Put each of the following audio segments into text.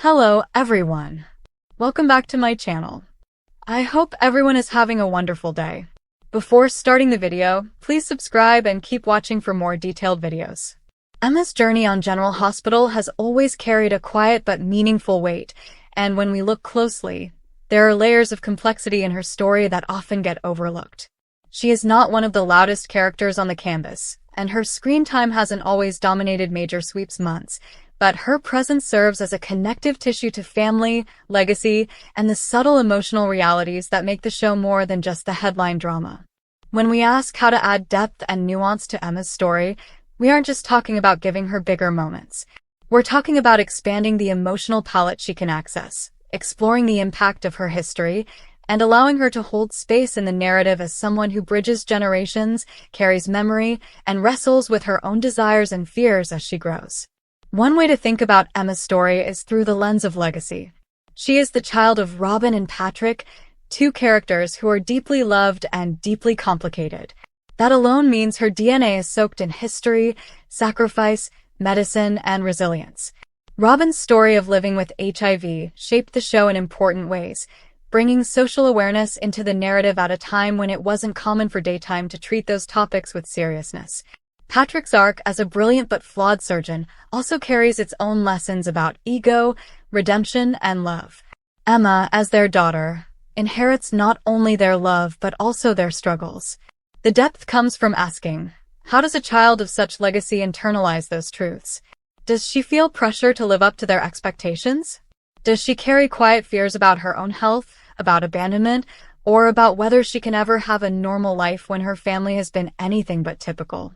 Hello, everyone. Welcome back to my channel. I hope everyone is having a wonderful day. Before starting the video, please subscribe and keep watching for more detailed videos. Emma's journey on General Hospital has always carried a quiet but meaningful weight, and when we look closely, there are layers of complexity in her story that often get overlooked. She is not one of the loudest characters on the canvas, and her screen time hasn't always dominated major sweeps months, but her presence serves as a connective tissue to family, legacy, and the subtle emotional realities that make the show more than just the headline drama. When we ask how to add depth and nuance to Emma's story, we aren't just talking about giving her bigger moments. We're talking about expanding the emotional palette she can access, exploring the impact of her history, and allowing her to hold space in the narrative as someone who bridges generations, carries memory, and wrestles with her own desires and fears as she grows. One way to think about Emma's story is through the lens of legacy. She is the child of Robin and Patrick, two characters who are deeply loved and deeply complicated. That alone means her DNA is soaked in history, sacrifice, medicine, and resilience. Robin's story of living with HIV shaped the show in important ways, bringing social awareness into the narrative at a time when it wasn't common for daytime to treat those topics with seriousness. Patrick's arc as a brilliant but flawed surgeon also carries its own lessons about ego, redemption, and love. Emma, as their daughter, inherits not only their love but also their struggles. The depth comes from asking, how does a child of such legacy internalize those truths? Does she feel pressure to live up to their expectations? Does she carry quiet fears about her own health, about abandonment, or about whether she can ever have a normal life when her family has been anything but typical?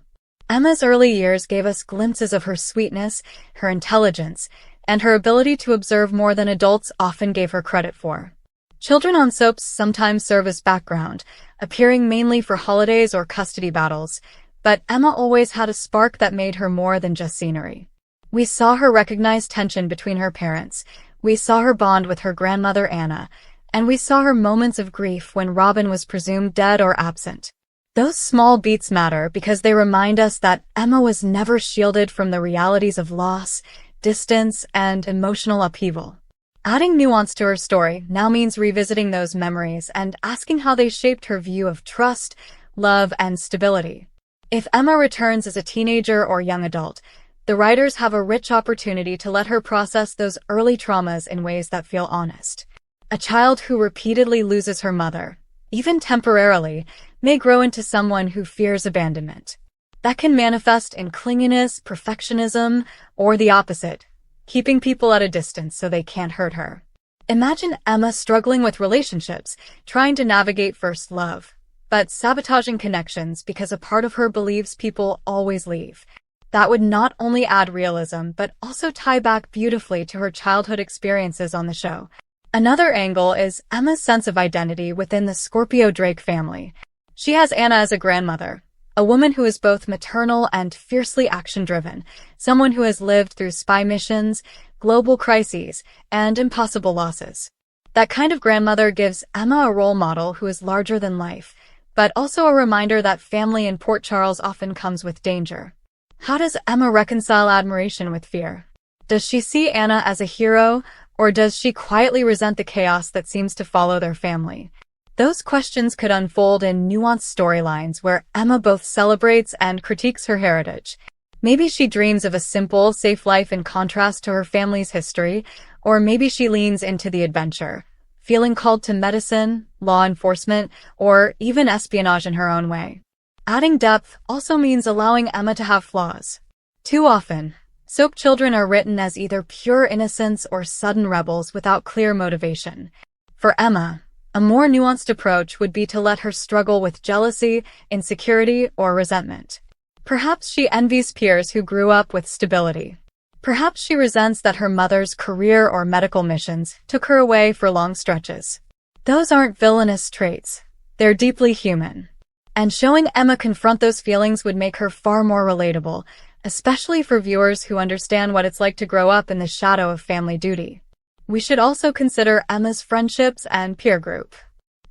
Emma's early years gave us glimpses of her sweetness, her intelligence, and her ability to observe more than adults often gave her credit for. Children on soaps sometimes serve as background, appearing mainly for holidays or custody battles, but Emma always had a spark that made her more than just scenery. We saw her recognize tension between her parents, we saw her bond with her grandmother Anna, and we saw her moments of grief when Robin was presumed dead or absent. Those small beats matter because they remind us that Emma was never shielded from the realities of loss, distance, and emotional upheaval. Adding nuance to her story now means revisiting those memories and asking how they shaped her view of trust, love, and stability. If Emma returns as a teenager or young adult, the writers have a rich opportunity to let her process those early traumas in ways that feel honest. A child who repeatedly loses her mother, even temporarily, may grow into someone who fears abandonment. That can manifest in clinginess, perfectionism, or the opposite, keeping people at a distance so they can't hurt her. Imagine Emma struggling with relationships, trying to navigate first love, but sabotaging connections because a part of her believes people always leave. That would not only add realism, but also tie back beautifully to her childhood experiences on the show. Another angle is Emma's sense of identity within the Scorpio Drake family. She has Anna as a grandmother, a woman who is both maternal and fiercely action-driven, someone who has lived through spy missions, global crises, and impossible losses. That kind of grandmother gives Emma a role model who is larger than life, but also a reminder that family in Port Charles often comes with danger. How does Emma reconcile admiration with fear? Does she see Anna as a hero, or does she quietly resent the chaos that seems to follow their family? Those questions could unfold in nuanced storylines where Emma both celebrates and critiques her heritage. Maybe she dreams of a simple, safe life in contrast to her family's history, or maybe she leans into the adventure, feeling called to medicine, law enforcement, or even espionage in her own way. Adding depth also means allowing Emma to have flaws. Too often, soap children are written as either pure innocence or sudden rebels without clear motivation. For Emma, a more nuanced approach would be to let her struggle with jealousy, insecurity, or resentment. Perhaps she envies peers who grew up with stability. Perhaps she resents that her mother's career or medical missions took her away for long stretches. Those aren't villainous traits. They're deeply human. And showing Emma confront those feelings would make her far more relatable, especially for viewers who understand what it's like to grow up in the shadow of family duty. We should also consider Emma's friendships and peer group.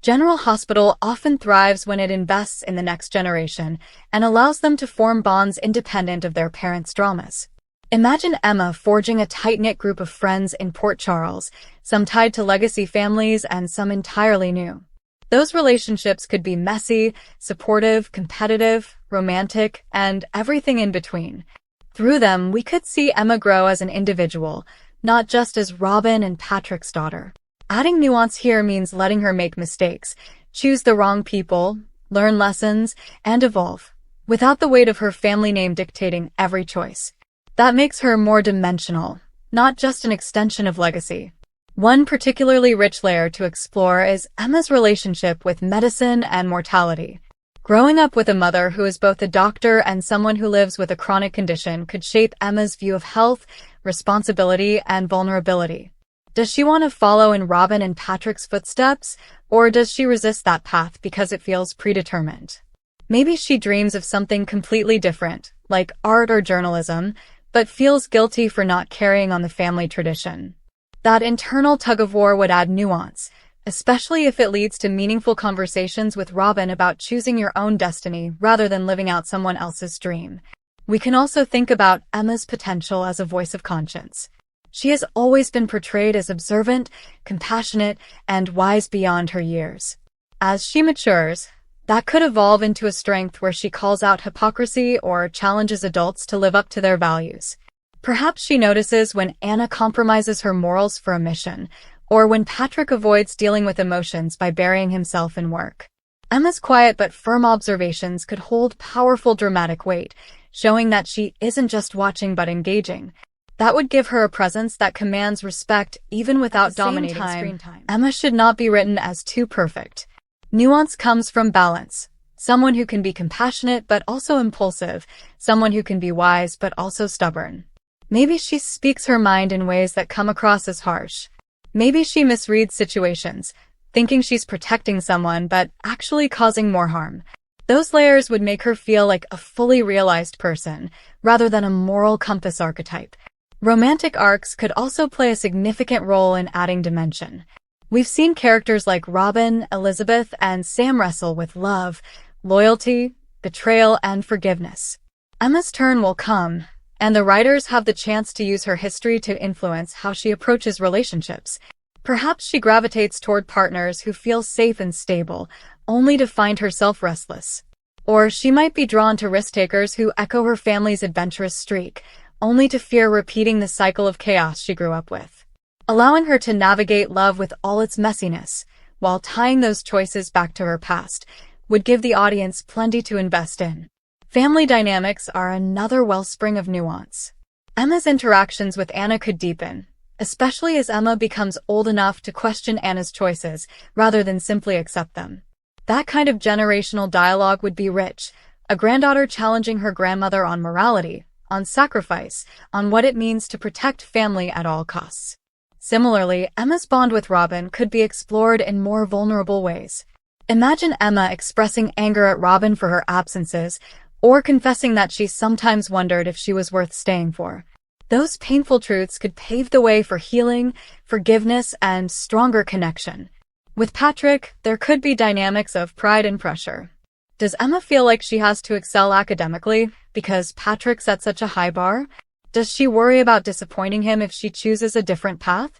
General Hospital often thrives when it invests in the next generation and allows them to form bonds independent of their parents' dramas. Imagine Emma forging a tight-knit group of friends in Port Charles, some tied to legacy families and some entirely new. Those relationships could be messy, supportive, competitive, romantic, and everything in between. Through them, we could see Emma grow as an individual, not just as Robin and Patrick's daughter. Adding nuance here means letting her make mistakes, choose the wrong people, learn lessons, and evolve, without the weight of her family name dictating every choice. That makes her more dimensional, not just an extension of legacy. One particularly rich layer to explore is Emma's relationship with medicine and mortality. Growing up with a mother who is both a doctor and someone who lives with a chronic condition could shape Emma's view of health, responsibility, and vulnerability. Does she want to follow in Robin and Patrick's footsteps, or does she resist that path because it feels predetermined? Maybe she dreams of something completely different, like art or journalism, but feels guilty for not carrying on the family tradition. That internal tug-of-war would add nuance, especially if it leads to meaningful conversations with Robin about choosing your own destiny rather than living out someone else's dream. We can also think about Emma's potential as a voice of conscience. She has always been portrayed as observant, compassionate, and wise beyond her years. As she matures, that could evolve into a strength where she calls out hypocrisy or challenges adults to live up to their values. Perhaps she notices when Anna compromises her morals for a mission, or when Patrick avoids dealing with emotions by burying himself in work. Emma's quiet but firm observations could hold powerful dramatic weight, showing that she isn't just watching but engaging. That would give her a presence that commands respect even without dominating screen time. Emma should not be written as too perfect. Nuance comes from balance. Someone who can be compassionate but also impulsive, someone who can be wise but also stubborn. Maybe she speaks her mind in ways that come across as harsh. Maybe she misreads situations, thinking she's protecting someone but actually causing more harm. Those layers would make her feel like a fully realized person, rather than a moral compass archetype. Romantic arcs could also play a significant role in adding dimension. We've seen characters like Robin, Elizabeth, and Sam wrestle with love, loyalty, betrayal, and forgiveness. Emma's turn will come, and the writers have the chance to use her history to influence how she approaches relationships. Perhaps she gravitates toward partners who feel safe and stable, only to find herself restless. Or she might be drawn to risk-takers who echo her family's adventurous streak, only to fear repeating the cycle of chaos she grew up with. Allowing her to navigate love with all its messiness, while tying those choices back to her past, would give the audience plenty to invest in. Family dynamics are another wellspring of nuance. Emma's interactions with Anna could deepen, especially as Emma becomes old enough to question Anna's choices rather than simply accept them. That kind of generational dialogue would be rich, a granddaughter challenging her grandmother on morality, on sacrifice, on what it means to protect family at all costs. Similarly, Emma's bond with Robin could be explored in more vulnerable ways. Imagine Emma expressing anger at Robin for her absences, or confessing that she sometimes wondered if she was worth staying for. Those painful truths could pave the way for healing, forgiveness, and stronger connection. With Patrick, there could be dynamics of pride and pressure. Does Emma feel like she has to excel academically because Patrick set such a high bar? Does she worry about disappointing him if she chooses a different path?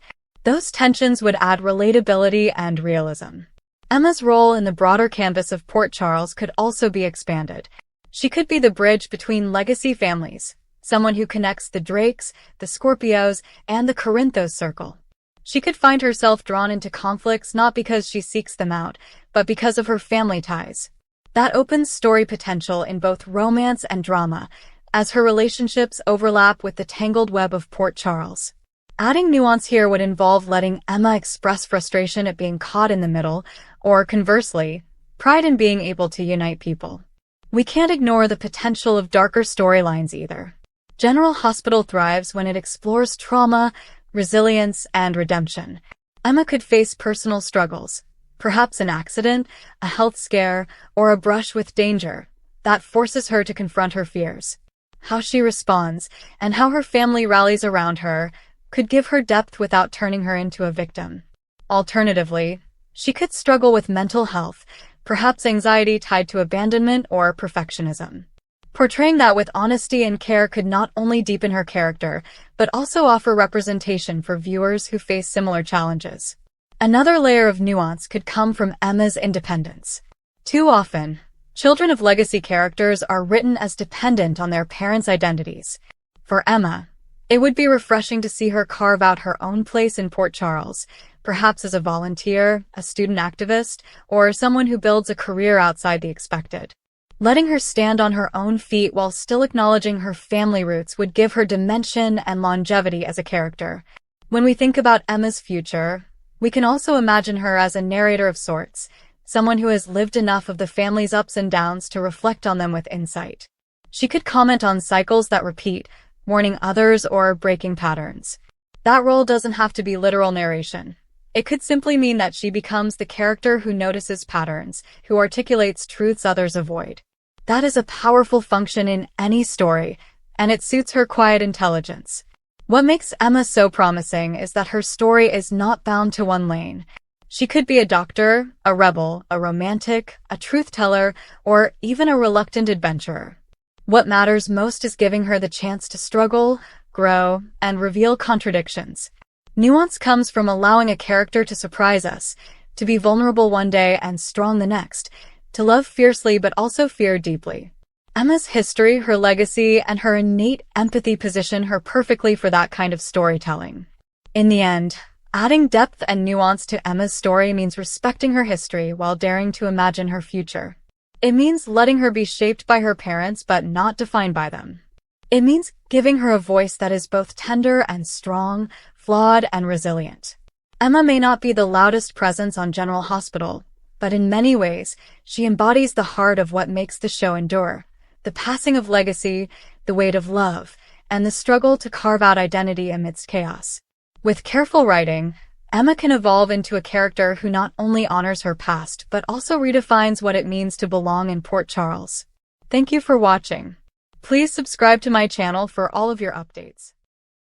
Those tensions would add relatability and realism. Emma's role in the broader canvas of Port Charles could also be expanded. She could be the bridge between legacy families, someone who connects the Drakes, the Scorpios, and the Corinthos circle. She could find herself drawn into conflicts not because she seeks them out, but because of her family ties. That opens story potential in both romance and drama, as her relationships overlap with the tangled web of Port Charles. Adding nuance here would involve letting Emma express frustration at being caught in the middle, or conversely, pride in being able to unite people. We can't ignore the potential of darker storylines either. General Hospital thrives when it explores trauma, resilience, and redemption. Emma could face personal struggles, perhaps an accident, a health scare, or a brush with danger, that forces her to confront her fears. How she responds, and how her family rallies around her, could give her depth without turning her into a victim. Alternatively, she could struggle with mental health, perhaps anxiety tied to abandonment or perfectionism. Portraying that with honesty and care could not only deepen her character, but also offer representation for viewers who face similar challenges. Another layer of nuance could come from Emma's independence. Too often, children of legacy characters are written as dependent on their parents' identities. For Emma, it would be refreshing to see her carve out her own place in Port Charles, perhaps as a volunteer, a student activist, or someone who builds a career outside the expected. Letting her stand on her own feet while still acknowledging her family roots would give her dimension and longevity as a character. When we think about Emma's future, we can also imagine her as a narrator of sorts, someone who has lived enough of the family's ups and downs to reflect on them with insight. She could comment on cycles that repeat, warning others or breaking patterns. That role doesn't have to be literal narration. It could simply mean that she becomes the character who notices patterns, who articulates truths others avoid. That is a powerful function in any story, and it suits her quiet intelligence. What makes Emma so promising is that her story is not bound to one lane. She could be a doctor, a rebel, a romantic, a truth-teller, or even a reluctant adventurer. What matters most is giving her the chance to struggle, grow, and reveal contradictions. Nuance comes from allowing a character to surprise us, to be vulnerable one day and strong the next, to love fiercely but also fear deeply. Emma's history, her legacy, and her innate empathy position her perfectly for that kind of storytelling. In the end, adding depth and nuance to Emma's story means respecting her history while daring to imagine her future. It means letting her be shaped by her parents but not defined by them. It means giving her a voice that is both tender and strong, flawed and resilient. Emma may not be the loudest presence on General Hospital, but in many ways, she embodies the heart of what makes the show endure. The passing of legacy, the weight of love, and the struggle to carve out identity amidst chaos. With careful writing, Emma can evolve into a character who not only honors her past, but also redefines what it means to belong in Port Charles. Thank you for watching. Please subscribe to my channel for all of your updates.